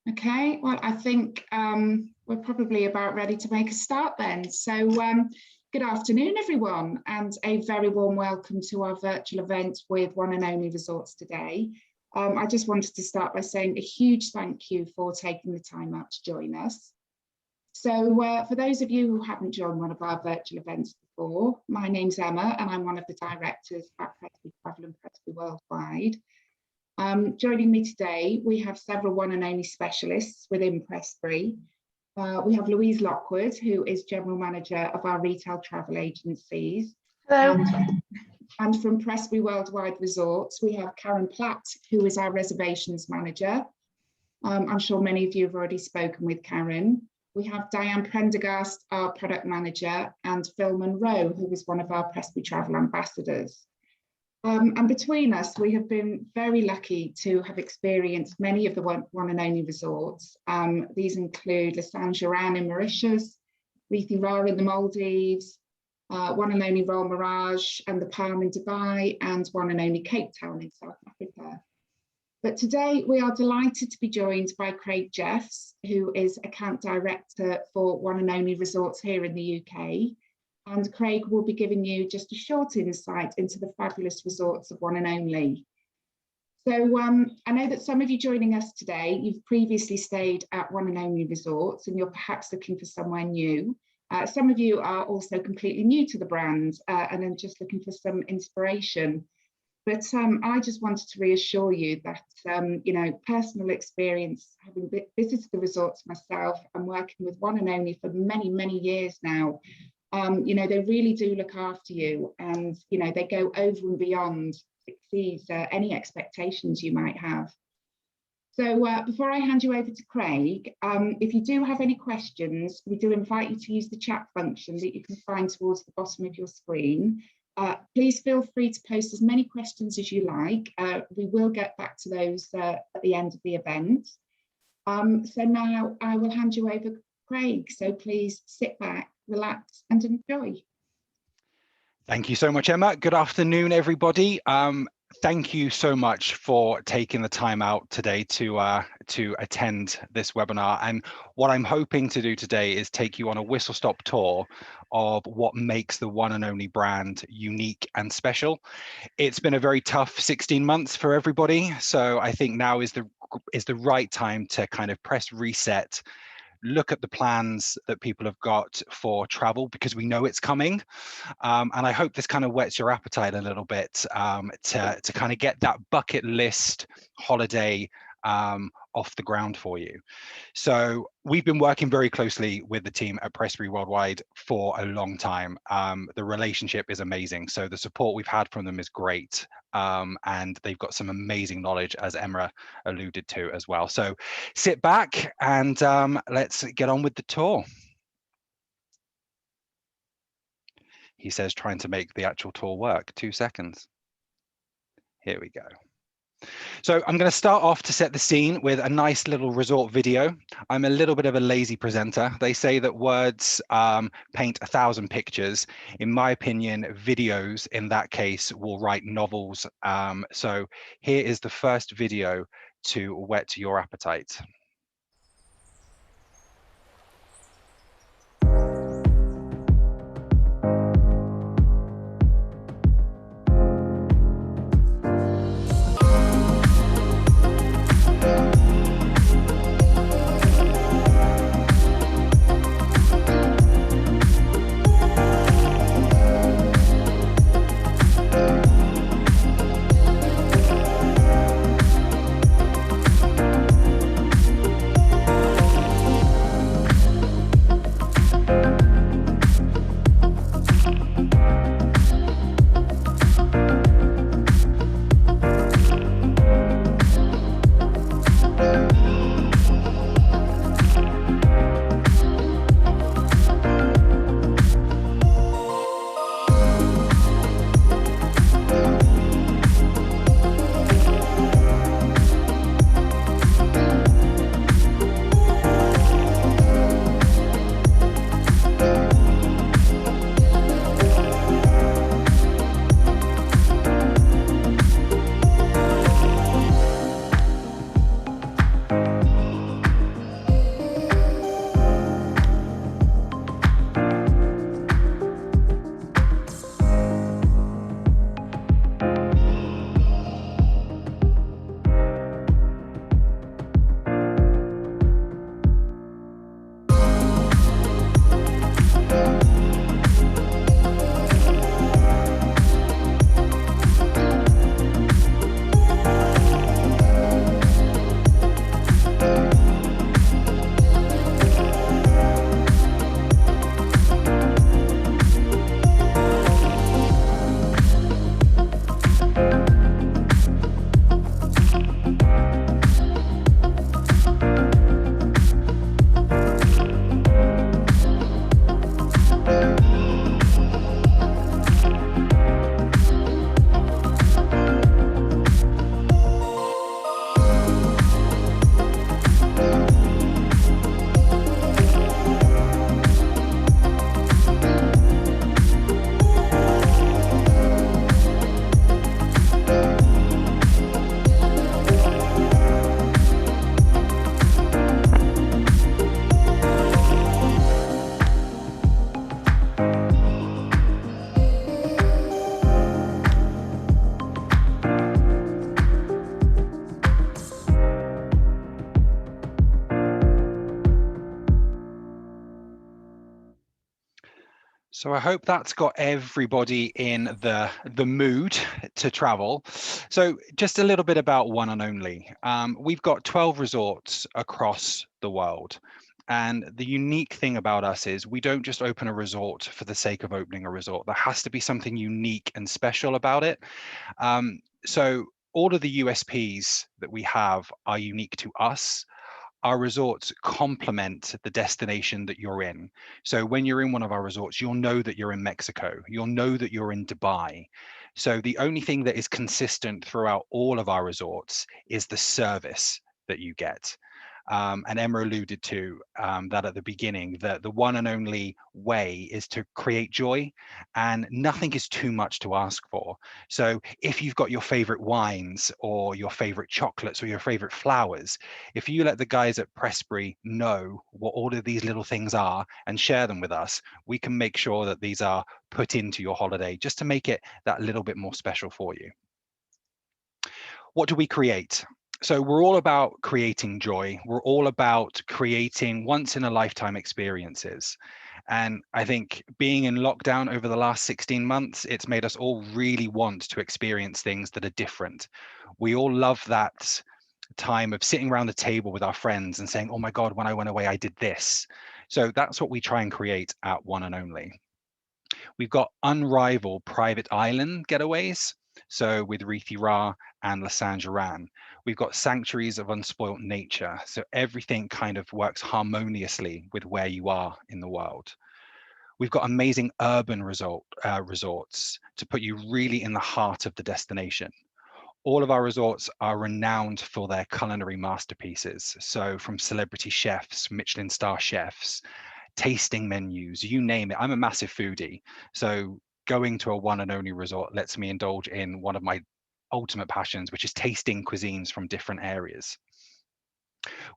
Okay, well, I think we're probably about ready to make a start then. So good afternoon, everyone, and a very warm welcome to our virtual event with One&Only Resorts today. I just wanted to start by saying a huge thank you for taking the time out to join us. So for those of you who haven't joined one of our virtual events before, my name's Emma and I'm one of the directors at Prestbury Travel and Prestbury Worldwide. Joining me today, we have several One&Only specialists within Prestbury. We have Louise Lockwood, who is General Manager of our retail travel agencies. Hello. And from Prestbury Worldwide Resorts, we have Karen Platt, who is our Reservations Manager. I'm sure many of you have already spoken with Karen. We have Diane Prendergast, our Product Manager, and Phil Monroe, who is one of our Prestbury Travel Ambassadors. And between us, we have been very lucky to have experienced many of the One&Only resorts. These include La Saint-Geran in Mauritius, Rithi Ra in the Maldives, One&Only Royal Mirage and the Palm in Dubai, and One&Only Cape Town in South Africa. But today we are delighted to be joined by Craig Jeffs, who is Account Director for One&Only Resorts here in the UK. And Craig will be giving you just a short insight into the fabulous resorts of One&Only. So I know that some of you joining us today, you've previously stayed at One&Only Resorts and you're perhaps looking for somewhere new. Some of you are also completely new to the brand and are just looking for some inspiration. But I just wanted to reassure you that, personal experience, having visited the resorts myself and working with One&Only for many, many years now, they really do look after you and, they go over and beyond, exceeds any expectations you might have. So before I hand you over to Craig, if you do have any questions, we do invite you to use the chat function that you can find towards the bottom of your screen. Please feel free to post as many questions as you like. We will get back to those at the end of the event. So now I will hand you over to Craig. So please sit back, relax and enjoy. Thank you so much, Emma. Good afternoon, everybody. Thank you so much for taking the time out today to attend this webinar. And what I'm hoping to do today is take you on a whistle-stop tour of what makes the One&Only brand unique and special. It's been a very tough 16 months for everybody. So I think now is the right time to kind of press reset, look at the plans that people have got for travel because we know it's coming. And I hope this kind of whets your appetite a little bit to kind of get that bucket list holiday off the ground for you. So we've been working very closely with the team at Prestbury Worldwide for a long time. The relationship is amazing. So the support we've had from them is great. And they've got some amazing knowledge, as Emma alluded to as well. So sit back and let's get on with the tour. He says trying to make the actual tour work. 2 seconds. Here we go. So I'm going to start off to set the scene with a nice little resort video. I'm a little bit of a lazy presenter. They say that words paint 1,000 pictures. In my opinion, videos in that case will write novels. So here is the first video to whet your appetite. So I hope that's got everybody in the mood to travel. So just a little bit about One&Only. We've got 12 resorts across the world. And the unique thing about us is we don't just open a resort for the sake of opening a resort. There has to be something unique and special about it. So all of the USPs that we have are unique to us. Our resorts complement the destination that you're in. So when you're in one of our resorts, you'll know that you're in Mexico. You'll know that you're in Dubai. So the only thing that is consistent throughout all of our resorts is the service that you get. And Emma alluded to that at the beginning, that the one and only way is to create joy, and nothing is too much to ask for. So if you've got your favorite wines or your favorite chocolates or your favorite flowers, if you let the guys at Prestbury know what all of these little things are and share them with us, we can make sure that these are put into your holiday just to make it that little bit more special for you. What do we create? So we're all about creating joy. We're all about creating once in a lifetime experiences. And I think being in lockdown over the last 16 months, it's made us all really want to experience things that are different. We all love that time of sitting around the table with our friends and saying, oh my God, when I went away, I did this. So that's what we try and create at One&Only. We've got unrivaled private island getaways. So with Rithi Ra and La Saint-Geran, we've got sanctuaries of unspoilt nature. So everything kind of works harmoniously with where you are in the world. We've got amazing urban resorts to put you really in the heart of the destination. All of our resorts are renowned for their culinary masterpieces. So from celebrity chefs, Michelin star chefs, tasting menus, you name it. I'm a massive foodie. So going to a One&Only resort lets me indulge in one of my ultimate passions, which is tasting cuisines from different areas.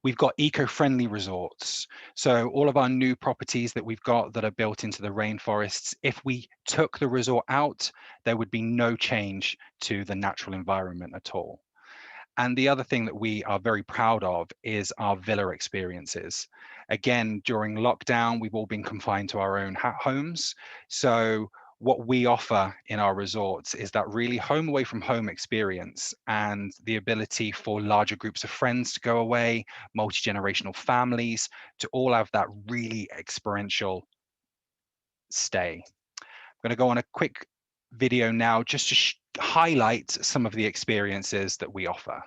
We've got eco-friendly resorts. So all of our new properties that we've got that are built into the rainforests, if we took the resort out, there would be no change to the natural environment at all. And the other thing that we are very proud of is our villa experiences. Again, during lockdown, we've all been confined to our own homes. So what we offer in our resorts is that really home away from home experience, and the ability for larger groups of friends to go away, multi-generational families to all have that really experiential stay. I'm going to go on a quick video now just to highlight some of the experiences that we offer.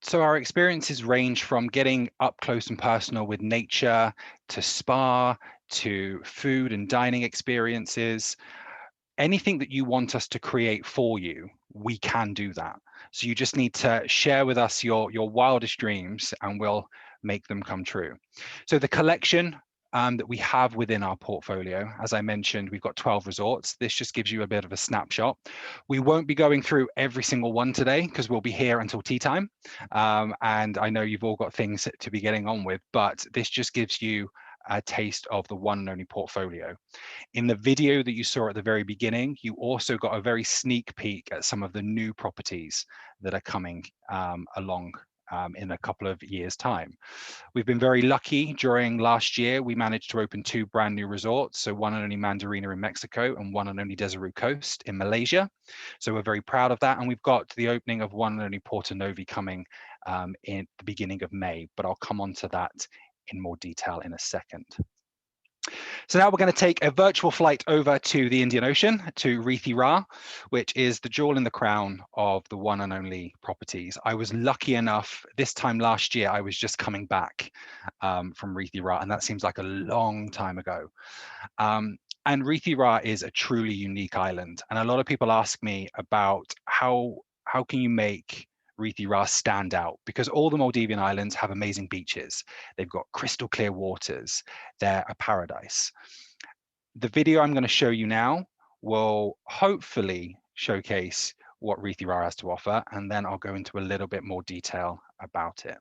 So our experiences range from getting up close and personal with nature, to spa, to food and dining experiences. Anything that you want us to create for you, we can do that. So you just need to share with us your wildest dreams and we'll make them come true. So the collection that we have within our portfolio, as I mentioned, we've got 12 resorts. This just gives you a bit of a snapshot. We won't be going through every single one today because we'll be here until tea time. And I know you've all got things to be getting on with, but this just gives you a taste of the One&Only portfolio. In the video that you saw at the very beginning, you also got a very sneak peek at some of the new properties that are coming along in a couple of years' time. We've been very lucky. During last year, we managed to open 2 brand new resorts. So One&Only Mandarina in Mexico and One&Only Desaru Coast in Malaysia. So we're very proud of that. And we've got the opening of One&Only Porto Novi coming in the beginning of May, but I'll come on to that in more detail in a second. So now we're going to take a virtual flight over to the Indian Ocean, to Rithi Ra, which is the jewel in the crown of the One and Only properties. I was lucky enough, this time last year, I was just coming back from Rithi Ra, and that seems like a long time ago. And Rithi Ra is a truly unique island. And a lot of people ask me about how can you make Rithi Ra stand out, because all the Maldivian islands have amazing beaches. They've got crystal clear waters. They're a paradise. The video I'm going to show you now will hopefully showcase what Rithi Ra has to offer, and then I'll go into a little bit more detail about it.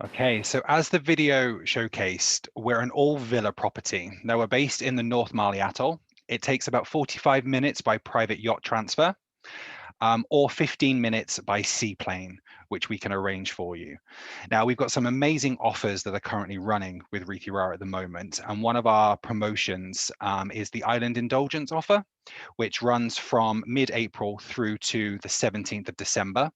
Okay, so as the video showcased, we're an all villa property. Now we're based in the North Mali Atoll. It takes about 45 minutes by private yacht transfer, or 15 minutes by seaplane, which we can arrange for you. Now we've got some amazing offers that are currently running with Rithi Ra at the moment. And one of our promotions is the Island Indulgence offer, which runs from mid-April through to the 17th of December.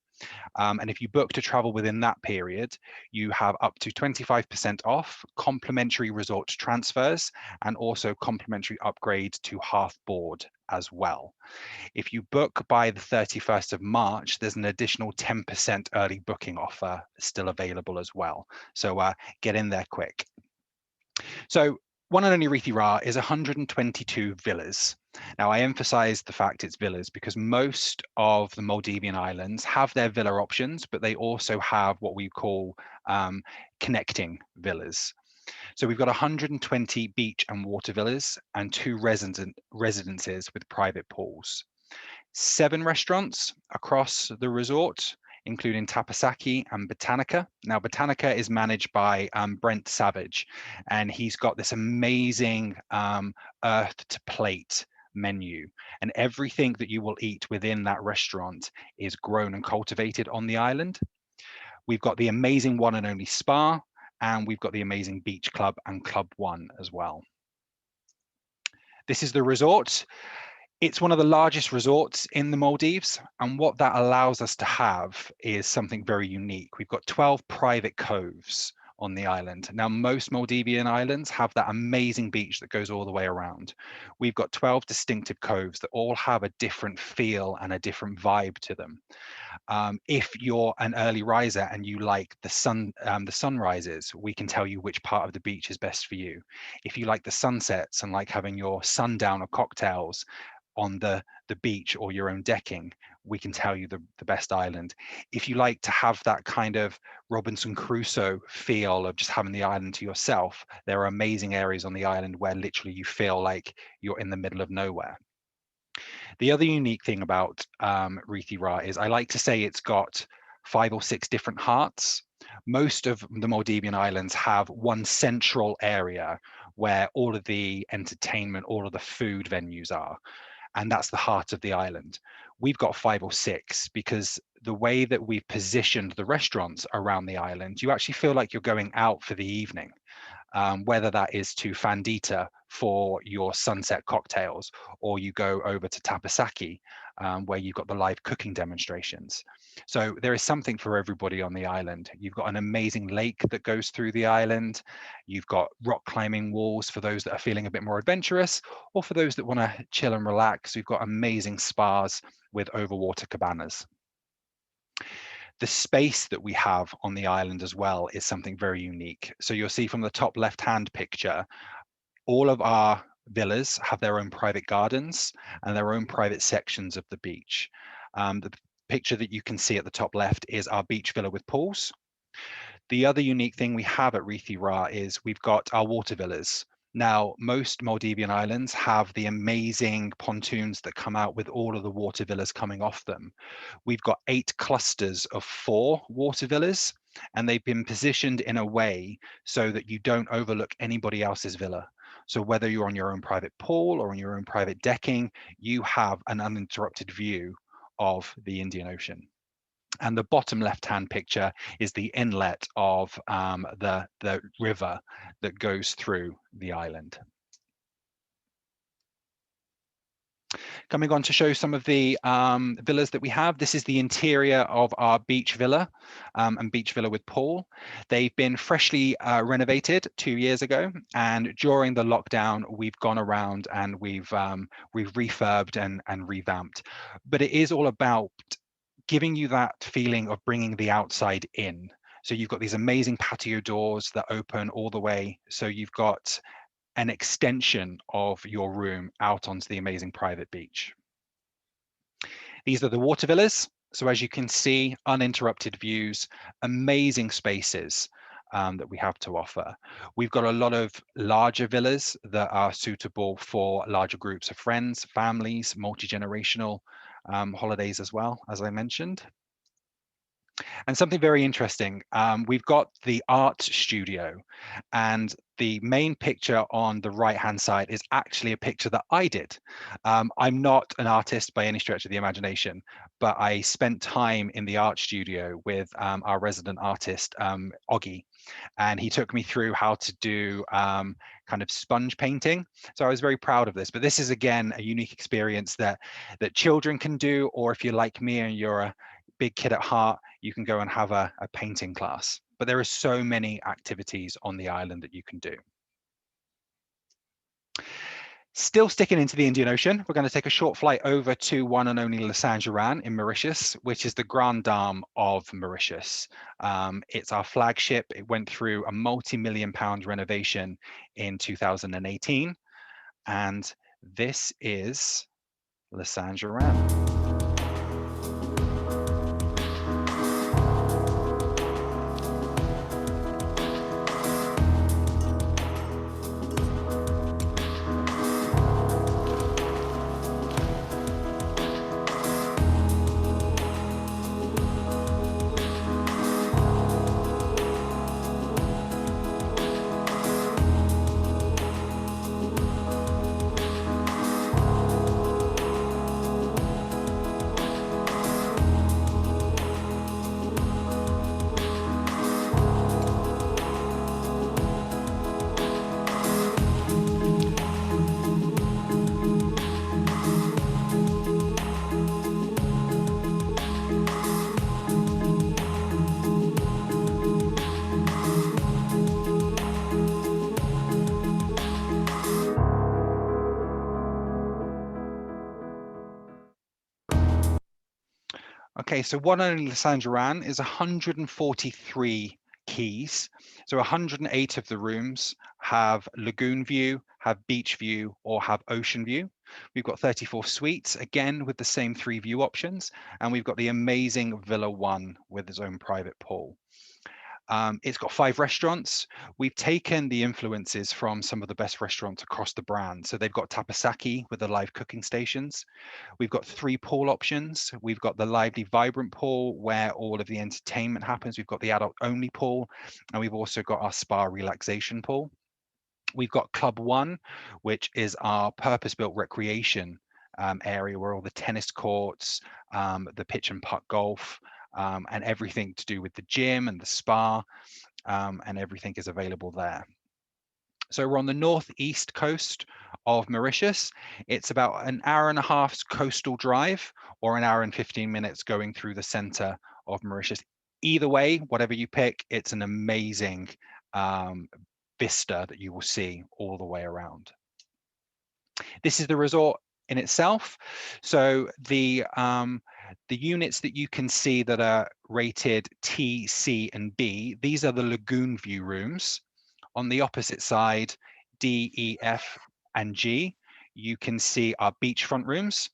And if you book to travel within that period, you have up to 25% off, complimentary resort transfers, and also complimentary upgrade to half board as well. If you book by the 31st of March, there's an additional 10% early booking offer still available as well. So get in there quick. So One and Only Rithi Ra is 122 villas. Now, I emphasize the fact it's villas because most of the Maldivian islands have their villa options, but they also have what we call connecting villas. So we've got 120 beach and water villas and 2 residences with private pools. 7 restaurants across the resort, including Tapasaki and Botanica. Now, Botanica is managed by Brent Savage, and he's got this amazing earth to plate menu, and everything that you will eat within that restaurant is grown and cultivated on the island. We've got the amazing One and Only Spa, and we've got the amazing Beach Club and Club One as well. This is the resort. It's one of the largest resorts in the Maldives, and what that allows us to have is something very unique. We've got 12 private coves on the island. Now, most Maldivian islands have that amazing beach that goes all the way around. We've got 12 distinctive coves that all have a different feel and a different vibe to them. If you're an early riser and you like the sunrises, we can tell you which part of the beach is best for you. If you like the sunsets and like having your sundown or cocktails on the beach or your own decking, we can tell you the best island. If you like to have that kind of Robinson Crusoe feel of just having the island to yourself, there are amazing areas on the island where literally you feel like you're in the middle of nowhere. The other unique thing about Rithi Ra is I like to say it's got 5 or 6 different hearts. Most of the Maldivian islands have one central area where all of the entertainment, all of the food venues are, and that's the heart of the island. We've got 5 or 6 because the way that we've positioned the restaurants around the island, you actually feel like you're going out for the evening. Whether that is to Fandita for your sunset cocktails, or you go over to Tapasaki, where you've got the live cooking demonstrations. So there is something for everybody on the island. You've got an amazing lake that goes through the island. You've got rock climbing walls for those that are feeling a bit more adventurous, or for those that want to chill and relax. We've got amazing spas with overwater cabanas. The space that we have on the island as well is something very unique. So you'll see from the top left-hand picture, all of our villas have their own private gardens and their own private sections of the beach. The picture that you can see at the top left is our beach villa with pools. The other unique thing we have at Rithi Ra is we've got our water villas. Now, most Maldivian islands have the amazing pontoons that come out with all of the water villas coming off them. We've got 8 clusters of 4 water villas, and they've been positioned in a way so that you don't overlook anybody else's villa. So whether you're on your own private pool or on your own private decking, you have an uninterrupted view of the Indian Ocean. And the bottom left-hand picture is the inlet of the river that goes through the island. Coming on to show some of the villas that we have. This is the interior of our beach villa and beach villa with pool. They've been freshly renovated 2 years ago, and during the lockdown, we've gone around and we've refurbed and revamped. But it is all about giving you that feeling of bringing the outside in. So you've got these amazing patio doors that open all the way. So you've got an extension of your room out onto the amazing private beach. These are the water villas. So as you can see, uninterrupted views, amazing spaces that we have to offer. We've got a lot of larger villas that are suitable for larger groups of friends, families, multi-generational holidays as well, as I mentioned. And something very interesting, we've got the art studio, and the main picture on the right-hand side is actually a picture that I did. I'm not an artist by any stretch of the imagination, but I spent time in the art studio with our resident artist, Oggy, and he took me through how to do kind of sponge painting. So I was very proud of this, but this is again a unique experience that children can do, or if you're like me and you're a big kid at heart, you can go and have a painting class. But there are so many activities on the island that you can do. Still sticking into the Indian Ocean, we're going to take a short flight over to one and only Lasanjaran in Mauritius, which is the Grand Dame of Mauritius. It's our flagship. It went through a multi-million-pound renovation in 2018. And this is Lasanjaran. Okay, so One&Only Le Saint-Geran is 143 keys. So 108 of the rooms have lagoon view, have beach view, or have ocean view. We've got 34 suites, again, with the same 3 view options. And we've got the amazing Villa 1 with its own private pool. It's got 5 restaurants. We've taken the influences from some of the best restaurants across the brand. So they've got Tapasaki with the live cooking stations. We've got 3 pool options. We've got the lively, vibrant pool where all of the entertainment happens. We've got the adult only pool, and we've also got our spa relaxation pool. We've got Club One, which is our purpose-built recreation area where all the tennis courts, the pitch and putt golf, and everything to do with the gym and the spa, and everything is available there. So we're on the northeast coast of Mauritius. It's about an hour and a half's coastal drive or an hour and 15 minutes going through the center of Mauritius. Either way, whatever you pick, it's an amazing vista that you will see all the way around. This is the resort in itself. So the units that you can see that are rated T, C, and B, these are the lagoon view rooms. On the opposite side, D, E, F, and G, you can see our beachfront rooms.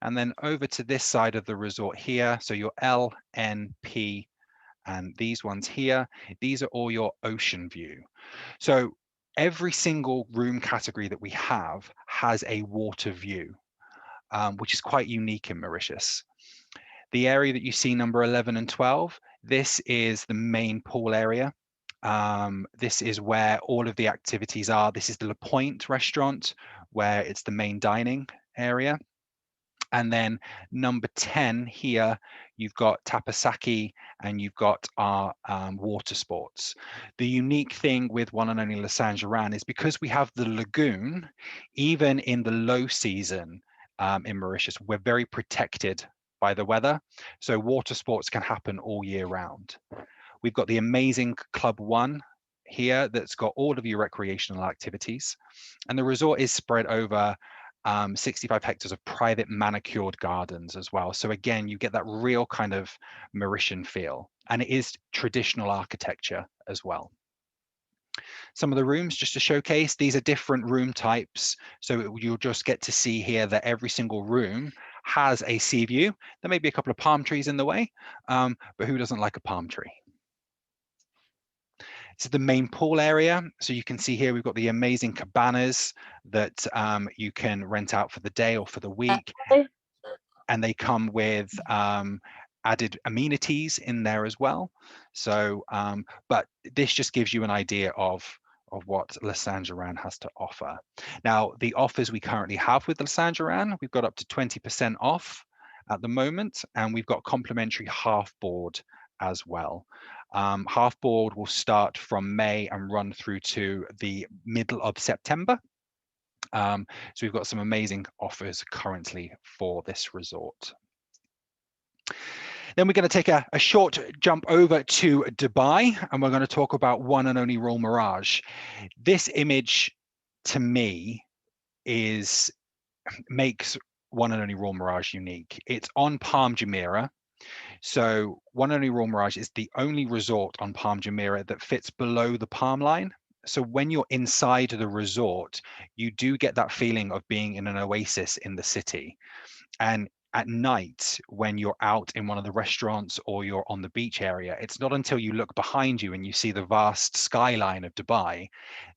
And then over to this side of the resort here, so your L, N, P, and these ones here, these are all your ocean view. So every single room category that we have has a water view, which is quite unique in Mauritius. The area that you see number 11 and 12, this is the main pool area. This is where all of the activities are. This is the Le Point restaurant, where it's the main dining area. And then number 10 here, you've got Tapasaki and you've got our water sports. The unique thing with One&Only Le Saint-Geran is because we have the lagoon, even in the low season in Mauritius, we're very protected by the weather. So water sports can happen all year round. We've got the amazing Club One here that's got all of your recreational activities. And the resort is spread over 65 hectares of private manicured gardens as well. So again, you get that real kind of Mauritian feel. And it is traditional architecture as well. Some of the rooms, just to showcase, these are different room types. So you'll just get to see here that every single room has a sea view. There may be a couple of palm trees in the way, but who doesn't like a palm tree? This is the main pool area. So you can see here, we've got the amazing cabanas that you can rent out for the day or for the week. And they come with added amenities in there as well. So, but this just gives you an idea of what Le Saint-Geran has to offer. Now, the offers we currently have with Le Saint-Geran, we've got up to 20% off at the moment, and we've got complimentary half board as well. Half board will start from May and run through to the middle of September. So we've got some amazing offers currently for this resort. Then we're going to take a short jump over to Dubai, and we're going to talk about One&Only Royal Mirage. This image, to me, makes One&Only Royal Mirage unique. It's on Palm Jumeirah. So One&Only Royal Mirage is the only resort on Palm Jumeirah that fits below the palm line. So when you're inside the resort, you do get that feeling of being in an oasis in the city. And at night, when you're out in one of the restaurants or you're on the beach area, it's not until you look behind you and you see the vast skyline of Dubai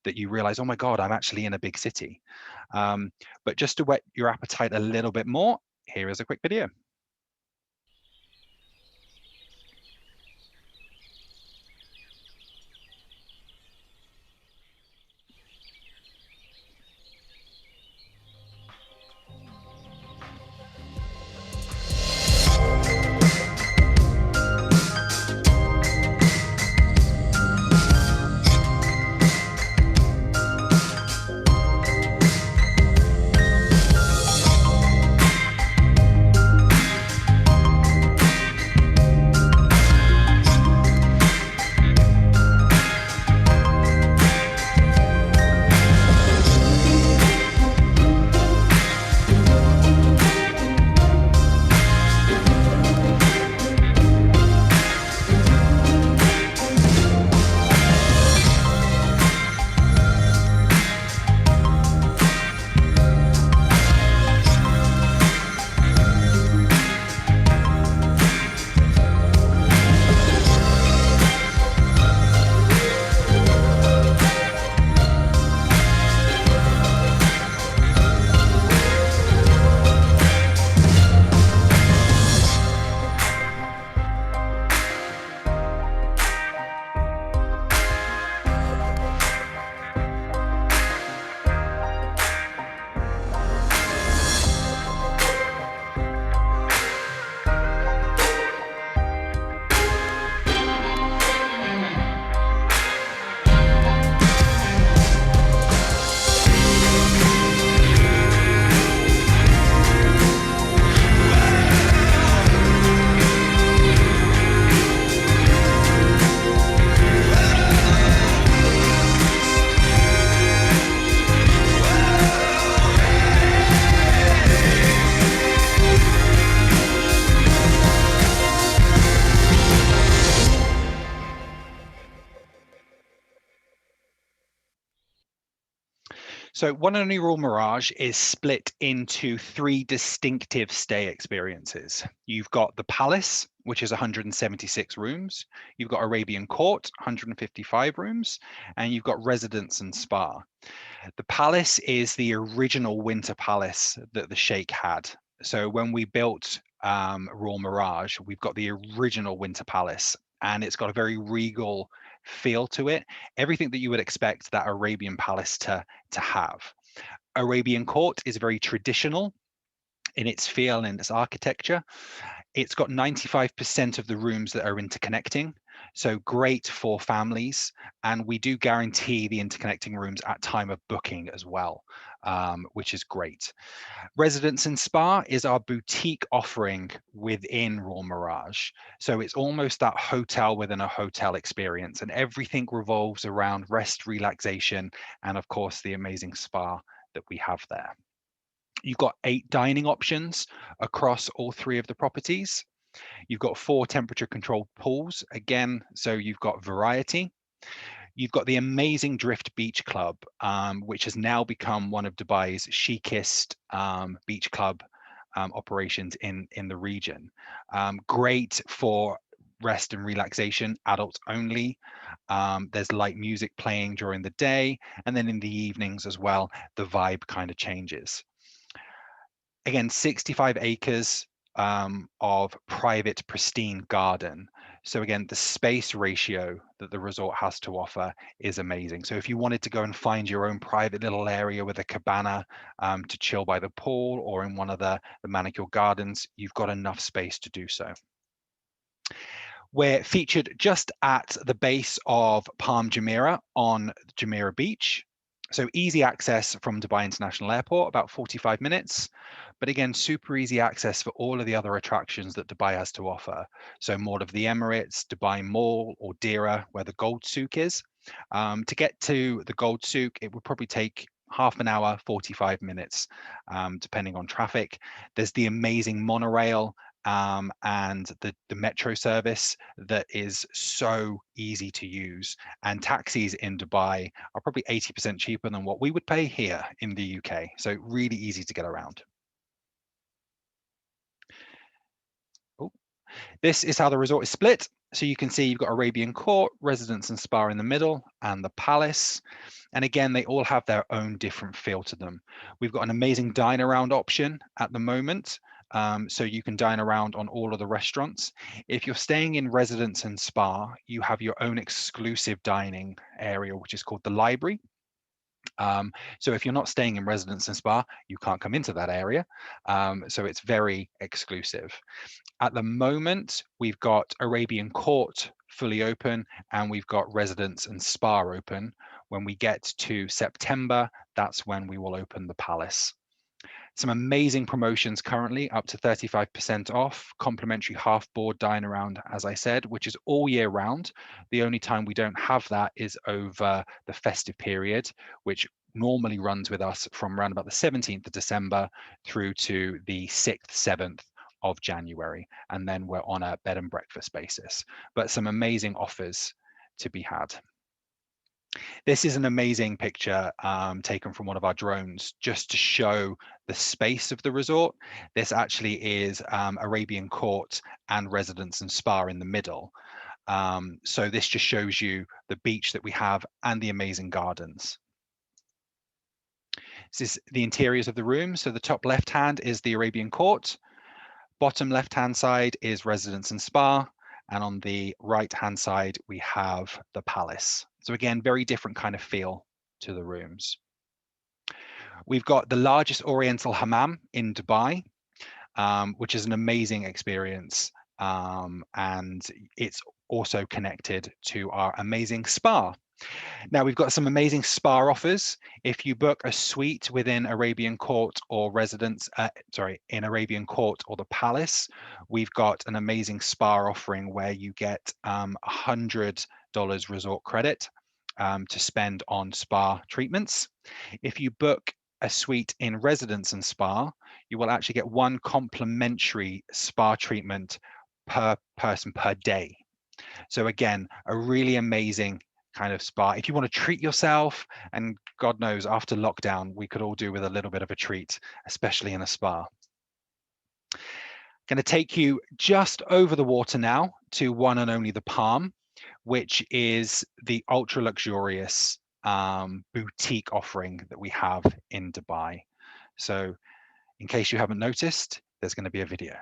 that you realize, oh my God, I'm actually in a big city. But just to whet your appetite a little bit more, here is a quick video. So One&Only Royal Mirage is split into 3 distinctive stay experiences. You've got the Palace, which is 176 rooms. You've got Arabian Court, 155 rooms, and you've got Residence and Spa. The Palace is the original winter palace that the Sheikh had. So when we built Royal Mirage, we've got the original winter palace, and it's got a very regal feel to it. Everything that you would expect that Arabian palace to have. Arabian Court is very traditional in its feel and its architecture. It's got 95% of the rooms that are interconnecting, so great for families. And we do guarantee the interconnecting rooms at time of booking as well, which is great. Residence and Spa is our boutique offering within Royal Mirage. So it's almost that hotel within a hotel experience, and everything revolves around rest, relaxation, and of course the amazing spa that we have there. You've got 8 dining options across all 3 of the properties. You've got 4 temperature controlled pools, again, so you've got variety. You've got the amazing Drift Beach Club, which has now become one of Dubai's chicest beach club operations in the region. Great for rest and relaxation, adults only. There's light music playing during the day, and then in the evenings as well, the vibe kind of changes. Again, 65 acres of private pristine garden. So again, the space ratio that the resort has to offer is amazing. So if you wanted to go and find your own private little area with a cabana to chill by the pool or in one of the manicured gardens, you've got enough space to do so. We're featured just at the base of Palm Jumeirah on Jumeirah Beach. So easy access from Dubai International Airport, about 45 minutes. But again, super easy access for all of the other attractions that Dubai has to offer. So Mall of the Emirates, Dubai Mall, or Dira, where the Gold Souk is. To get to the Gold Souk, it would probably take half an hour, 45 minutes, depending on traffic. There's the amazing monorail and the metro service that is so easy to use. And taxis in Dubai are probably 80% cheaper than what we would pay here in the UK. So really easy to get around. This is how the resort is split. So you can see you've got Arabian Court, Residence and Spa in the middle, and the Palace. And again, they all have their own different feel to them. We've got an amazing dine around option at the moment. So you can dine around on all of the restaurants. If you're staying in Residence and Spa, you have your own exclusive dining area, which is called the library. So if you're not staying in Residence and Spa, you can't come into that area. So it's very exclusive. At the moment, we've got Arabian Court fully open and we've got Residence and Spa open. When we get to September, that's when we will open the Palace. Some amazing promotions currently, up to 35% off, complimentary half board dine around, as I said, which is all year round. The only time we don't have that is over the festive period, which normally runs with us from around about the 17th of December through to the 6th, 7th of January. And then we're on a bed and breakfast basis, but some amazing offers to be had. This is an amazing picture taken from one of our drones just to show the space of the resort. This actually is Arabian Court and Residence and Spa in the middle. So this just shows you the beach that we have and the amazing gardens. This is the interiors of the room. So the top left hand is the Arabian Court. Bottom left hand side is Residence and Spa. And on the right hand side, we have the Palace. So again, very different kind of feel to the rooms. We've got the largest Oriental hammam in Dubai, which is an amazing experience. And it's also connected to our amazing spa. Now we've got some amazing spa offers. If you book a suite within Arabian Court or Residence, in Arabian Court or the Palace, we've got an amazing spa offering where you get $100 resort credit to spend on spa treatments. If you book a suite in Residence and Spa, you will actually get 1 complimentary spa treatment per person per day. So again, a really amazing kind of spa. If you want to treat yourself, and God knows after lockdown, we could all do with a little bit of a treat, especially in a spa. Going to take you just over the water now to One and Only the Palm, which is the ultra luxurious boutique offering that we have in Dubai. So in case you haven't noticed, there's going to be a video.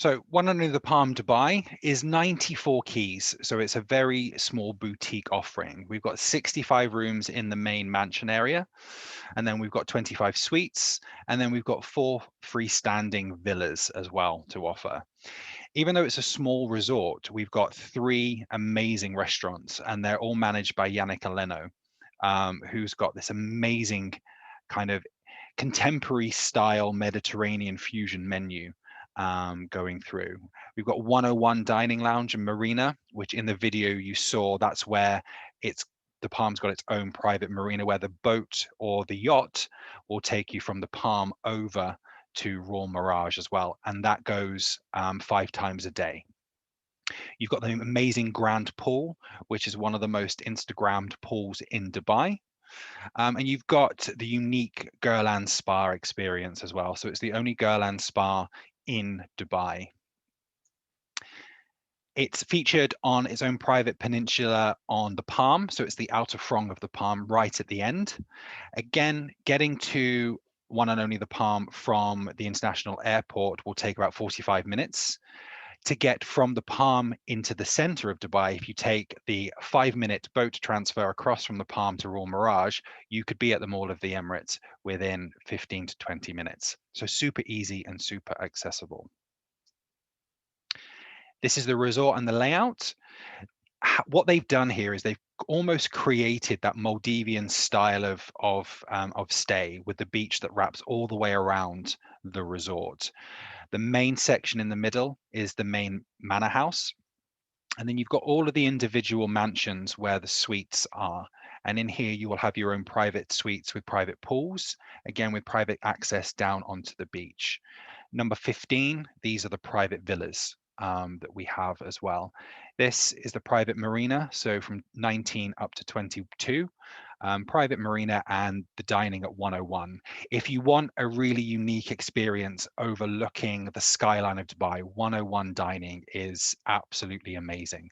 So One and Only the Palm Dubai is 94 keys. So it's a very small boutique offering. We've got 65 rooms in the main mansion area. And then we've got 25 suites. And then we've got 4 freestanding villas as well to offer. Even though it's a small resort, we've got 3 amazing restaurants, and they're all managed by Yannick Aleno, who's got this amazing kind of contemporary style Mediterranean fusion menu going through. We've got 101 Dining Lounge and Marina, which in the video you saw, that's where the Palm's got its own private marina where the boat or the yacht will take you from the Palm over to Royal Mirage as well. And that goes 5 times a day. You've got the amazing Grand Pool, which is one of the most Instagrammed pools in Dubai. And you've got the unique Guerlain Spa experience as well. So it's the only Guerlain Spa in Dubai. It's featured on its own private peninsula on the Palm. So it's the outer front of the Palm right at the end. Again, getting to One and Only the Palm from the international airport will take about 45 minutes. To get from the Palm into the center of Dubai, if you take the 5-minute boat transfer across from the Palm to Royal Mirage, you could be at the Mall of the Emirates within 15 to 20 minutes. So super easy and super accessible. This is the resort and the layout. What they've done here is they've almost created that Maldivian style of stay, with the beach that wraps all the way around the resort. The main section in the middle is the main manor house. And then you've got all of the individual mansions where the suites are. And in here, you will have your own private suites with private pools, again, with private access down onto the beach. Number 15, these are the private villas that we have as well. This is the private marina, so from 19 up to 22. Private marina and the dining at 101. If you want a really unique experience overlooking the skyline of Dubai, 101 dining is absolutely amazing.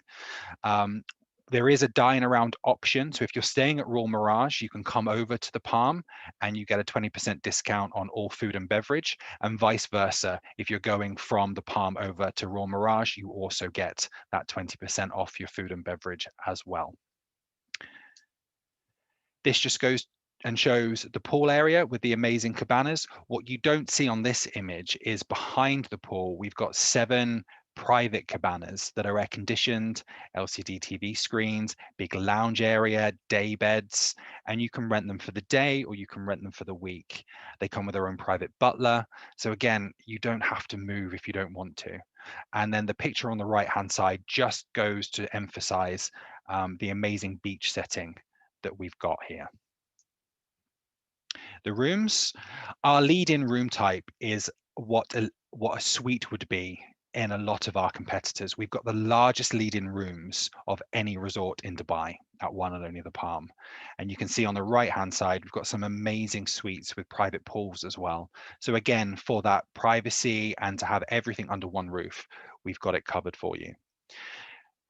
There is a dine around option. So if you're staying at Royal Mirage, you can come over to the Palm and you get a 20% discount on all food and beverage, and vice versa. If you're going from the Palm over to Royal Mirage, you also get that 20% off your food and beverage as well. This just goes and shows the pool area with the amazing cabanas. What you don't see on this image is behind the pool, we've got 7 private cabanas that are air conditioned, LCD TV screens, big lounge area, day beds, and you can rent them for the day or you can rent them for the week. They come with their own private butler. So again, you don't have to move if you don't want to. And then the picture on the right hand side just goes to emphasize the amazing beach setting that we've got here. The rooms, our lead-in room type is what a suite would be in a lot of our competitors. We've got the largest lead-in rooms of any resort in Dubai at One&Only the Palm. And you can see on the right-hand side, we've got some amazing suites with private pools as well. So again, for that privacy and to have everything under one roof, we've got it covered for you.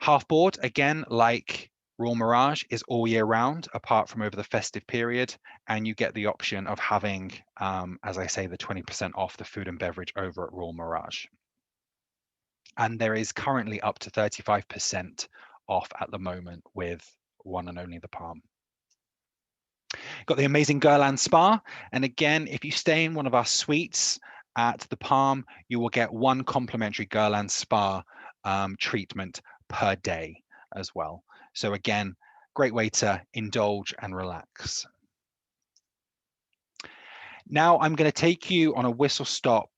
Half board, again, like Royal Mirage, is all year round, apart from over the festive period, and you get the option of having, as I say, the 20% off the food and beverage over at Royal Mirage. And there is currently up to 35% off at the moment with One&Only the Palm. Got the amazing Girland Spa, and again, if you stay in one of our suites at the Palm, you will get 1 complimentary Girland Spa treatment per day as well. So again, great way to indulge and relax. Now I'm going to take you on a whistle stop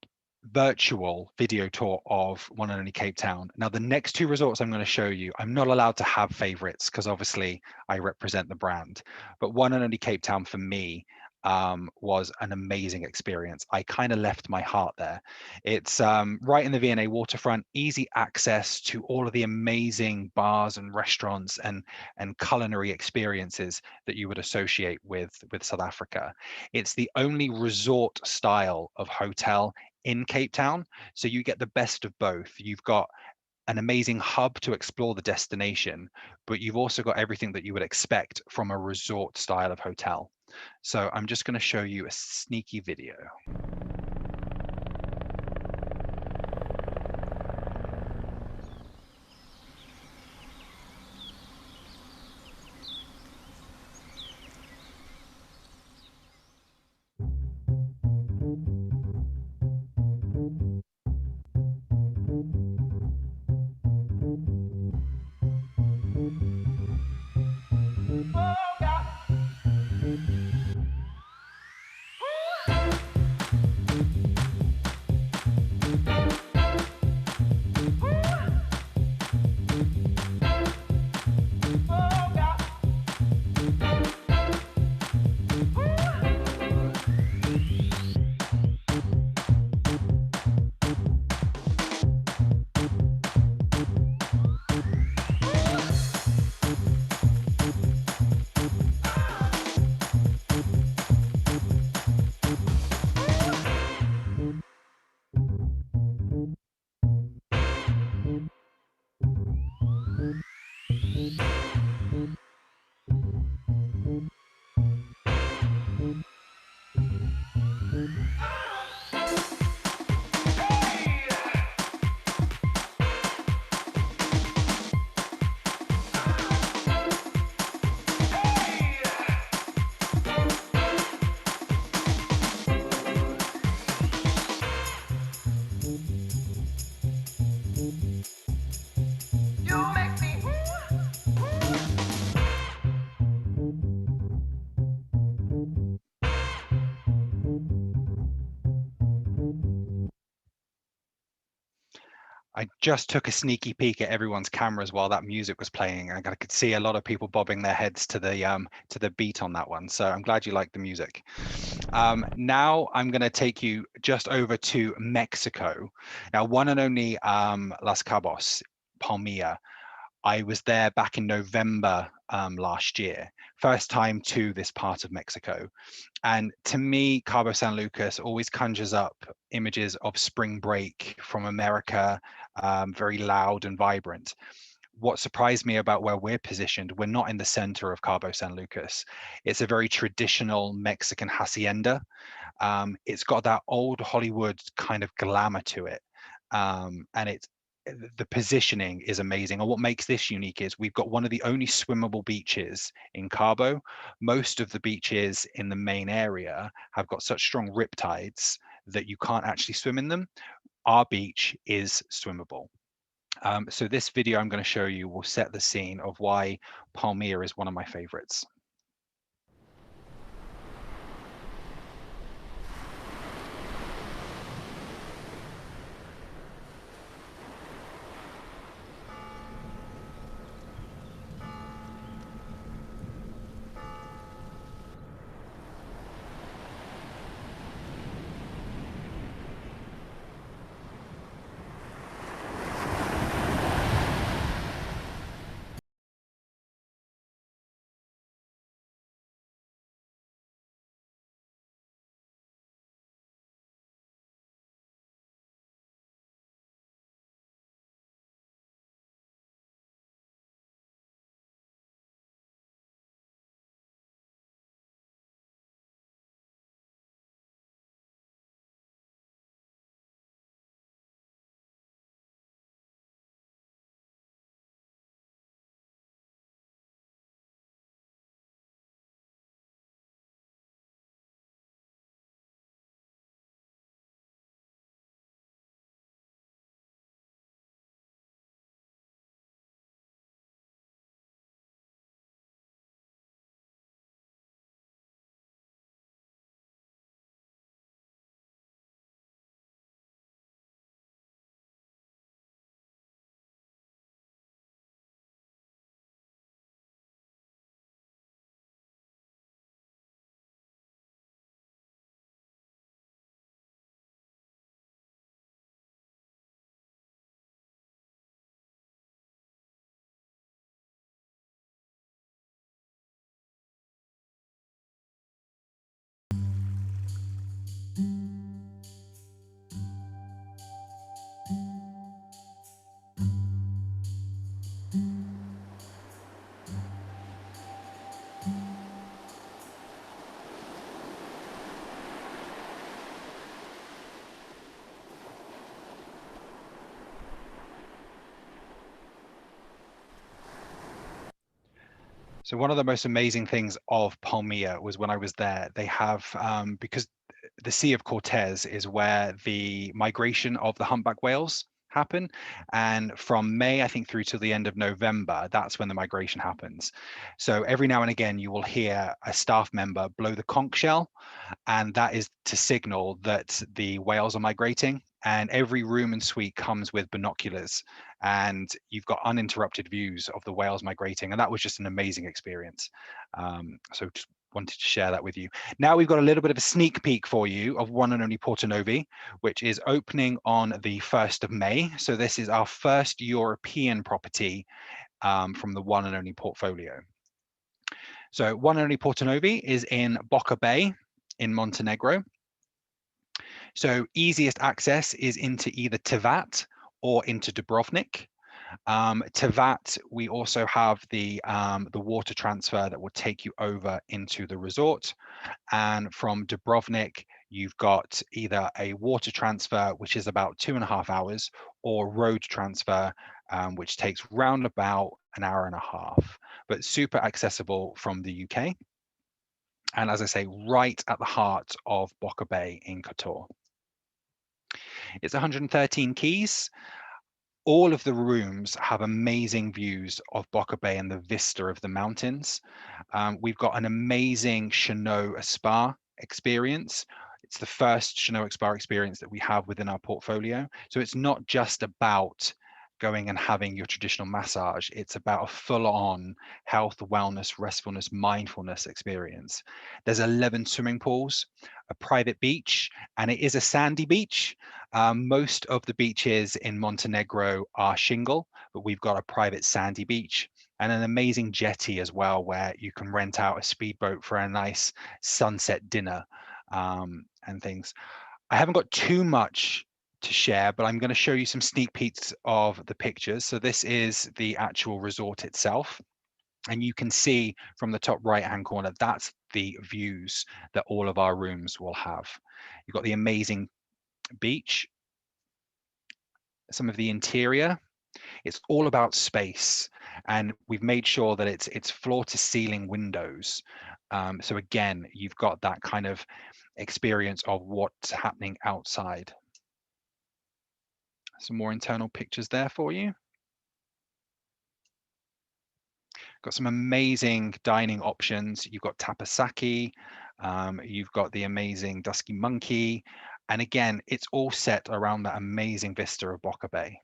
virtual video tour of One&Only Cape Town. Now the next 2 resorts I'm going to show you, I'm not allowed to have favorites because obviously I represent the brand, but One&Only Cape Town for me was an amazing experience. I kind of left my heart there. It's right in the V&A waterfront, easy access to all of the amazing bars and restaurants and culinary experiences that you would associate with South Africa. It's the only resort style of hotel in Cape Town, so you get the best of both. You've got an amazing hub to explore the destination, but you've also got everything that you would expect from a resort style of hotel. So I'm just going to show you a sneaky video. I just took a sneaky peek at everyone's cameras while that music was playing. I could see a lot of people bobbing their heads to the beat on that one. So I'm glad you liked the music. Now I'm going to take you just over to Mexico. Now, One&Only Las Cabos, Palmilla. I was there back in November last year, first time to this part of Mexico. And to me, Cabo San Lucas always conjures up images of spring break from America, very loud and vibrant. What surprised me about where we're positioned, we're not in the center of Cabo San Lucas. It's a very traditional Mexican hacienda. It's got that old Hollywood kind of glamour to it. And it's the positioning is amazing. And what makes this unique is we've got one of the only swimmable beaches in Cabo. Most of the beaches in the main area have got such strong rip tides that you can't actually swim in them. Our beach is swimmable. So this video I'm going to show you will set the scene of why Palmilla is one of my favorites. So one of the most amazing things of Palmilla was when I was there, they have, because the Sea of Cortez is where the migration of the humpback whales happen. And from May, I think, through to the end of November, that's when the migration happens. So every now and again, you will hear a staff member blow the conch shell, and that is to signal that the whales are migrating. And every room and suite comes with binoculars, and you've got uninterrupted views of the whales migrating. And that was just an amazing experience. So just wanted to share that with you. Now we've got a little bit of a sneak peek for you of One and Only Porto Novi, which is opening on the 1st of May. So this is our first European property from the One and Only portfolio. So One and Only Porto Novi is in Boca Bay in Montenegro. So easiest access is into either Tivat or into Dubrovnik. Tivat, we also have the water transfer that will take you over into the resort. And from Dubrovnik, you've got either a water transfer, which is about 2.5 hours, or road transfer, which takes round about an hour and a half, but super accessible from the UK. And as I say, right at the heart of Boca Bay in Kotor. It's 113 keys. All of the rooms have amazing views of Boca Bay and the vista of the mountains. We've got an amazing Cheneau spa experience. It's the first Cheneau spa experience that we have within our portfolio. So it's not just about going and having your traditional massage. It's about a full-on health, wellness, restfulness, mindfulness experience. There's 11 swimming pools, a private beach, and it is a sandy beach. Most of the beaches in Montenegro are shingle, but we've got a private sandy beach and an amazing jetty as well, where you can rent out a speedboat for a nice sunset dinner and things. I haven't got too much to share, but I'm going to show you some sneak peeks of the pictures. So this is the actual resort itself. And you can see from the top right-hand corner, that's the views that all of our rooms will have. You've got the amazing beach. some of the interior. It's all about space, and we've made sure that it's floor to ceiling windows. So again, you've got that kind of experience of what's happening outside. Some more internal pictures there for you. Got some amazing dining options. You've got tapasaki, you've got the amazing dusky monkey, and again, it's all set around that amazing vista of Boca Bay.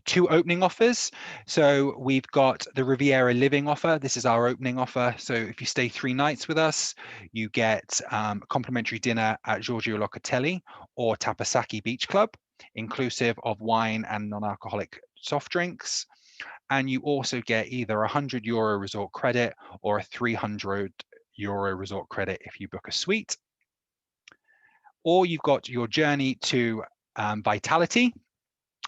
2 opening offers. So we've got the Riviera Living offer. This is our opening offer. So if you stay 3 nights with us, you get a complimentary dinner at Giorgio Locatelli or Tapasaki Beach Club, inclusive of wine and non-alcoholic soft drinks. And you also get either a €100 resort credit or a €300 resort credit if you book a suite. Or you've got your journey to Vitality,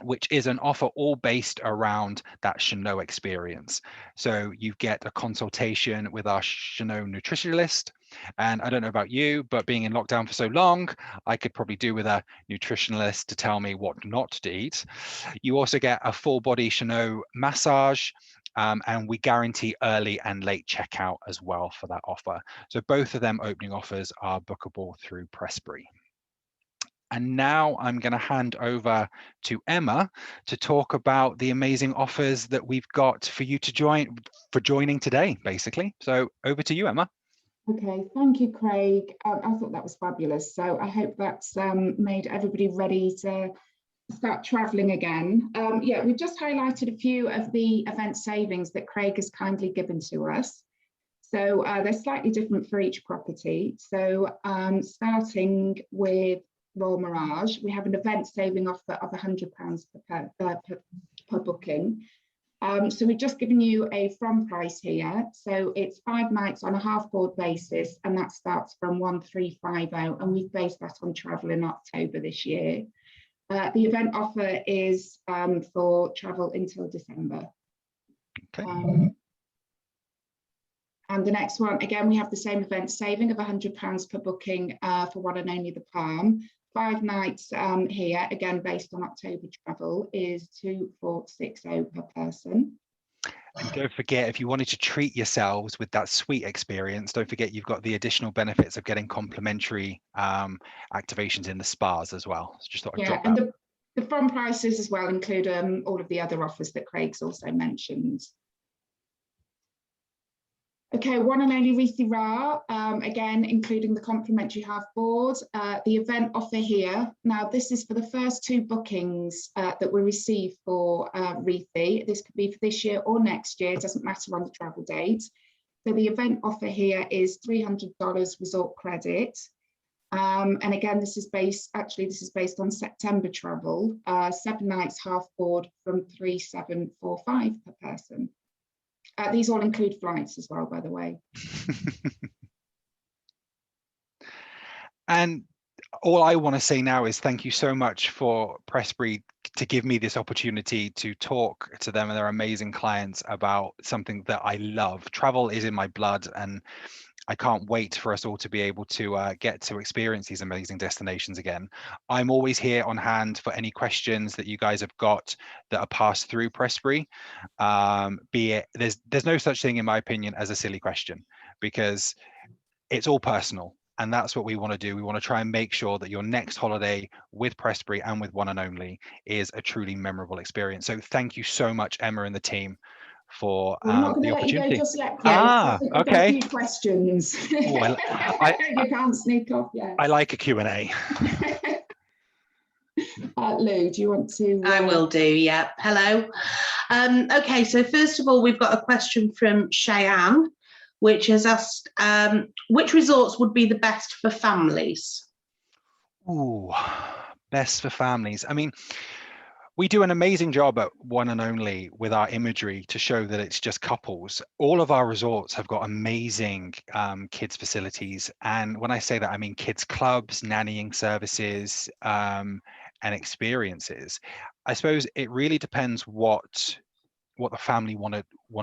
which is an offer all based around that Chanot experience. So you get a consultation with our Chanot nutritionalist. And I don't know about you, but being in lockdown for so long, I could probably do with a nutritionalist to tell me what not to eat. You also get a full body Chanot massage, and we guarantee early and late checkout as well for that offer. So both of them opening offers are bookable through Prestbury. And now I'm going to hand over to Emma to talk about the amazing offers that we've got for you to joining today, basically. So over to you, Emma. Okay, thank you, Craig. I thought that was fabulous. So I hope that's made everybody ready to start traveling again. Yeah, we've just highlighted a few of the event savings that Craig has kindly given to us. So they're slightly different for each property. So starting with Royal Mirage, we have an event saving offer of £100 per booking. So we've just given you a from price here. So it's 5 nights on a half board basis, and that starts from 1,350, and we've based that on travel in October this year. The event offer is for travel until December. Okay. And the next one, again, we have the same event saving of £100 per booking for One&Only the Palm. 5 nights here, again, based on October travel, is 2,460 per person. And don't forget, if you wanted to treat yourselves with that sweet experience, don't forget you've got the additional benefits of getting complimentary activations in the spas as well. So just thought I'd drop that. And the from prices as well include all of the other offers that Craig's also mentioned. Okay, One&Only Rithira, again, including the complimentary half board. The event offer here, now this is for the first 2 bookings that we receive for Rithi. This could be for this year or next year, it doesn't matter on the travel date. So the event offer here is $300 resort credit. And again, this is based on September travel, 7 nights half board from 3,745 per person. These all include flights as well, by the way. And all I want to say now is thank you so much for Prestbury to give me this opportunity to talk to them and their amazing clients about something that I love. Travel is in my blood, and I can't wait for us all to be able to get to experience these amazing destinations again. I'm always here on hand for any questions that you guys have got that are passed through Prestbury. Be it, there's no such thing, in my opinion, as a silly question, because it's all personal. And that's what we want to do. We want to try and make sure that your next holiday with Prestbury and with One&Only is a truly memorable experience. So thank you so much, Emma and the team, for I'm not going the to let you opportunity. go just yet, Craig. Okay. A few questions. Oh, you can't sneak off yet. I like a Q&A. Lou, do you want to? I will do, yeah. Hello. Okay, so first of all, we've got a question from Cheyenne, which has asked, which resorts would be the best for families? Ooh, best for families. I mean, we do an amazing job at One&Only with our imagery to show that it's just couples. All of our resorts have got amazing kids facilities. And when I say that, I mean kids clubs, nannying services, and experiences. I suppose it really depends what the family want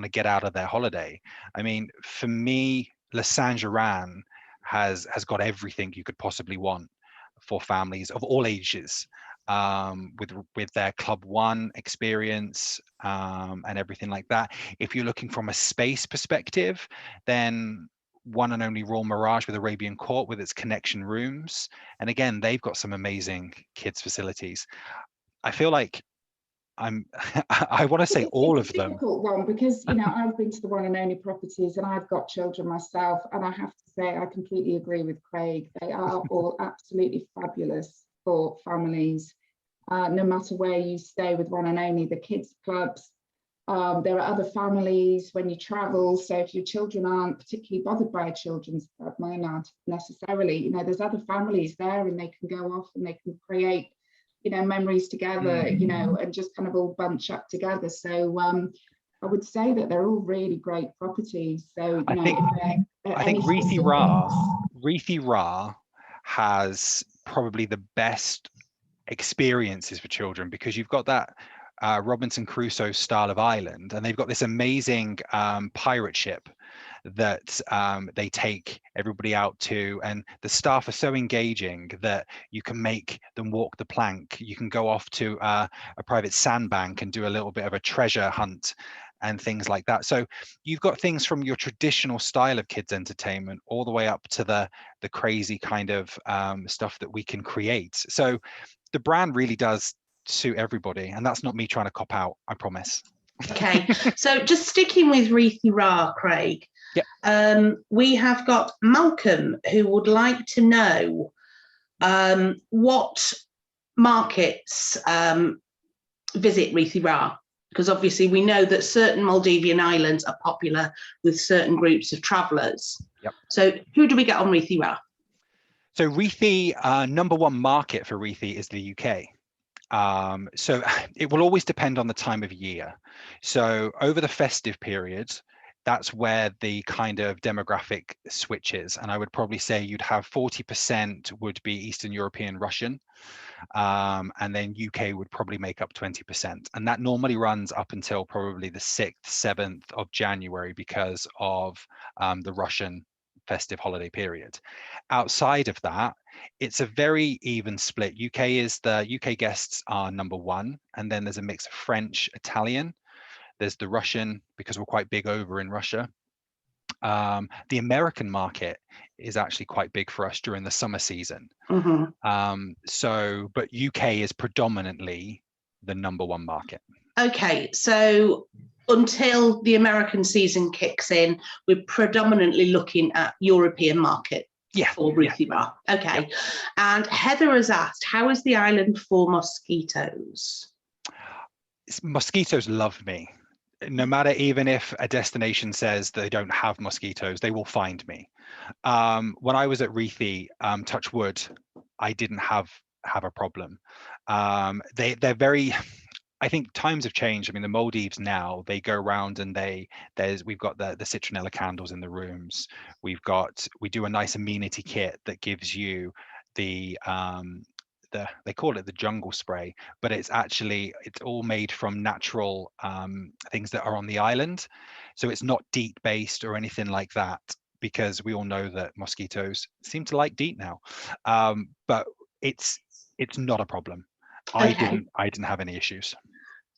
to get out of their holiday. I mean, for me, Le Saint-Geran has got everything you could possibly want for families of all ages. with their Club One experience and everything like that. If you're looking from a space perspective, then One and Only Royal Mirage with Arabian Court with its connection rooms. And again, they've got some amazing kids facilities. I feel like I want to say all of it's a them. difficult one because, you know, I've been to the One and Only properties and I've got children myself, and I have to say I completely agree with Craig. They are all absolutely fabulous for families. No matter where you stay with One and Only, the kids clubs, there are other families when you travel. So if your children aren't particularly bothered by a children's club, mine aren't necessarily, you know, there's other families there and they can go off and they can create, you know, memories together, you know, and just kind of all bunch up together. So I would say that they're all really great properties. So, you know, I think Reethi Ra has probably the best experiences for children, because you've got that Robinson Crusoe style of island, and they've got this amazing pirate ship that they take everybody out to, and the staff are so engaging that you can make them walk the plank. You can go off to a private sandbank and do a little bit of a treasure hunt and things like that. So you've got things from your traditional style of kids entertainment all the way up to the crazy kind of stuff that we can create. So the brand really does suit everybody, and that's not me trying to cop out, I promise. Okay, so just sticking with Reethi Ra, Craig. Yep. We have got Malcolm who would like to know what markets visit Reethi Ra, because obviously we know that certain Maldivian islands are popular with certain groups of travellers. Yep. So who do we get on Reethi Ra? So Reethi, number one market for Reethi is the UK. So it will always depend on the time of year. So over the festive period, that's where the kind of demographic switches. And I would probably say you'd have 40% would be Eastern European Russian. And then UK would probably make up 20%. And that normally runs up until probably the 6th, 7th of January because of the Russian festive holiday period. Outside of that, it's a very even split. UK guests are number one, and then there's a mix of French, Italian. There's the Russian, because we're quite big over in Russia. The American market is actually quite big for us during the summer season. But UK is predominantly the number one market. Okay, so until the American season kicks in, we're predominantly looking at European market. Yeah. For Reethi Ra. Okay. Yeah. And Heather has asked, how is the island for mosquitoes? Mosquitoes love me. No matter, even if a destination says they don't have mosquitoes, they will find me. When I was at Reethi, touch wood, I didn't have a problem. They're very, I think times have changed. I mean, the Maldives now, they go around and we've got the citronella candles in the rooms. We do a nice amenity kit that gives you they call it the jungle spray, but it's all made from natural things that are on the island. So it's not DEET based or anything like that, because we all know that mosquitoes seem to like DEET now. But it's not a problem. Okay. I didn't have any issues.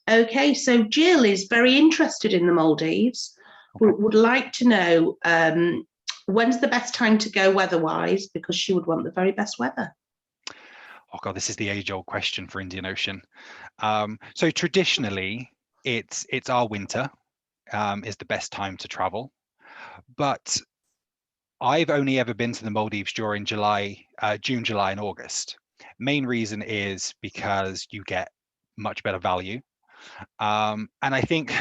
Okay, so Jill is very interested in the Maldives. Okay. Would like to know when's the best time to go weather-wise, because she would want the very best weather. Oh God, this is the age-old question for Indian Ocean. So traditionally, it's our winter is the best time to travel, but I've only ever been to the Maldives during June, July, and August. Main reason is because you get much better value. And I think,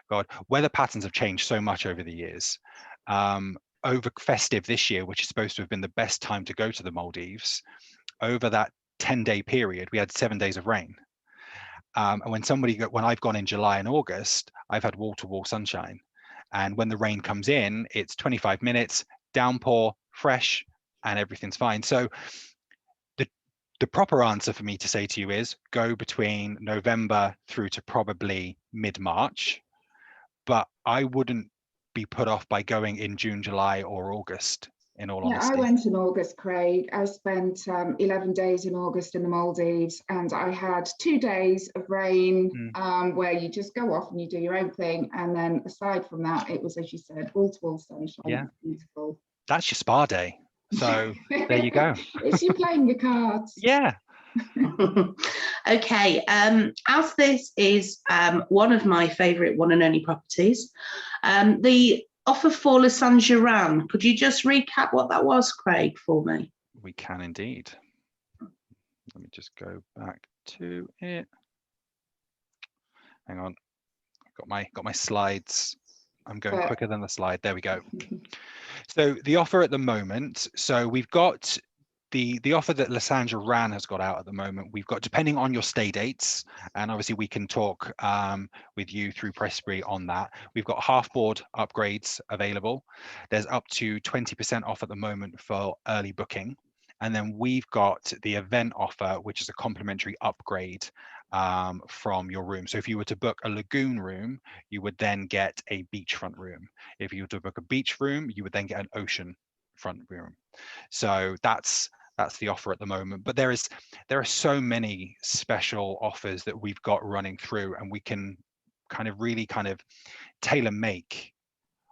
God, weather patterns have changed so much over the years. Over festive this year, which is supposed to have been the best time to go to the Maldives, over that 10-day period, we had 7 days of rain. And when I've gone in July and August, I've had wall-to-wall sunshine. And when the rain comes in, it's 25 minutes, downpour, fresh, and everything's fine. So the proper answer for me to say to you is go between November through to probably mid-March, but I wouldn't be put off by going in June, July, or August. in all Yeah, I honesty. went in August, Craig. I spent 11 days in August in the Maldives, and I had 2 days of rain where you just go off and you do your own thing. And then aside from that, it was, as you said, all-to-all sunshine. Yeah. It was beautiful. That's your spa day. So there you go. It's you playing your cards. Yeah. Okay, as this is one of my favourite one and only properties, the offer for Le Saint-Geran, could you just recap what that was, Craig, for me? We can indeed. Let me just go back to it. Hang on, got my slides. I'm going quicker than the slide. There we go. So the offer at the moment, so we've got the offer that Le Saint-Geran has got out at the moment. We've got, depending on your stay dates, and obviously we can talk with you through Prestbury on that. We've got half board upgrades available. There's up to 20% off at the moment for early booking. And then we've got the event offer, which is a complimentary upgrade from your room. So if you were to book a lagoon room, you would then get a beachfront room. If you were to book a beach room, you would then get an ocean front room. So that's the offer at the moment. But there are so many special offers that we've got running through, and we can really tailor make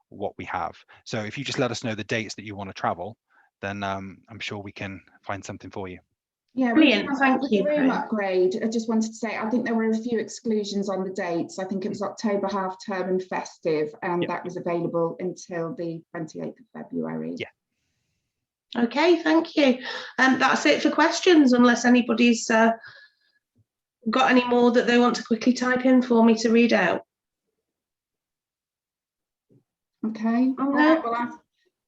what we have. So if you just let us know the dates that you want to travel, then I'm sure we can find something for you. Yeah, brilliant. Thank with you. the room upgrade, I just wanted to say, I think there were a few exclusions on the dates. I think it was October half term and festive, and that was available until the 28th of February. Yeah. Okay, thank you. That's it for questions, unless anybody's got any more that they want to quickly type in for me to read out. Okay. Well,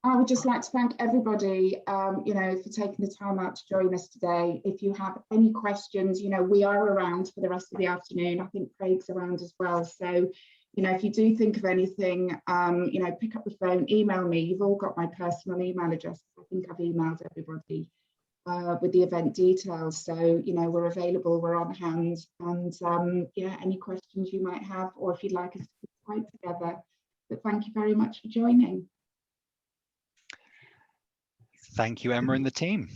I would just like to thank everybody, for taking the time out to join us today. If you have any questions, we are around for the rest of the afternoon. I think Craig's around as well. So, if you do think of anything, pick up the phone, email me. You've all got my personal email address. I think I've emailed everybody with the event details. So, we're available, we're on hand. And any questions you might have, or if you'd like us to fight together. But thank you very much for joining. Thank you, Emma and the team.